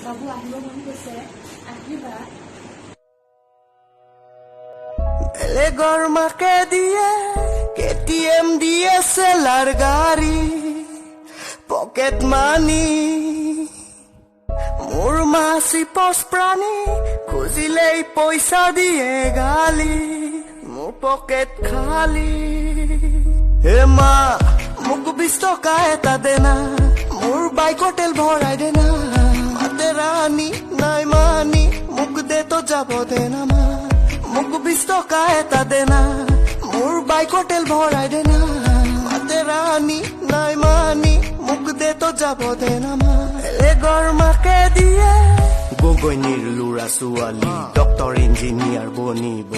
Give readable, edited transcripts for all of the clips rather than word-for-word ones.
বাবু আহিব মন গৈছে আহিবা বেলেগৰ মাকে দিয়ে কেটিএম দিয়ে চেলাৰ গাড়ী পকেট মানি মোৰ মাছি পচ প্ৰাণী খুজিলেই পইচা দিয়ে গালি মোৰ পকেট খালি হে মা মোক 20 টকা এটা দেনা মোৰ বাইকৰ তেল ভৰাই দেনা মাতে ৰাণী নাই মানি মোক দে তো যাব দেনা মা মোক 20 টকা এটা দেনা মোৰ বাইকৰ তেল ভৰাই দেনা মাতে ৰাণী নাই মানি মোক দে তো যাব দেনা মা বেলেগৰ মাকে দিয়ে গগৈনীৰ ল'ৰা ছোৱালী ডক্তৰ ইঞ্জিনিয়াৰ বনিব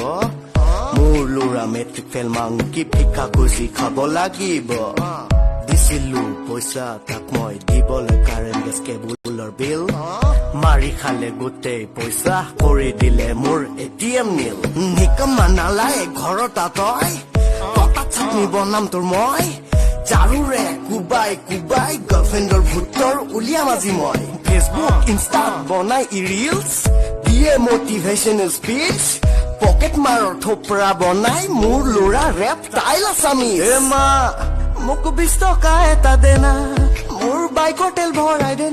মোৰ ল'ৰা মেট্ৰিক ফেল মাংকি ফিকা খুজি খাব লাগিব দিছিলো পইচা তাক মই দিবলৈ কাৰেণ্ট গেছ কেবুলৰ বিল মাৰি খালে গোটেই পইচা কৰি দিলে মোৰ এটিএম নীল নিকমা নালাগে ঘৰত তই কটা চাটনি বনাম তোৰ মই জাৰুৰে কুবাই কুবাই গাৰ্লফ্ৰেণ্ডৰ ভূতৰ উলিয়াম আজি মই ফেচবুক ইনষ্টাত বনাই ৰিলছ দিয়ে মটিভেশ্যনেল স্পীচ পকেট মাৰৰ থোপৰা বনাই মোৰ ল'ৰা ৰেপ ষ্টাইল আছামি হে মা মোক 20 টকা এটা দেনা মোৰ বাইকৰ তেল ভৰাই দে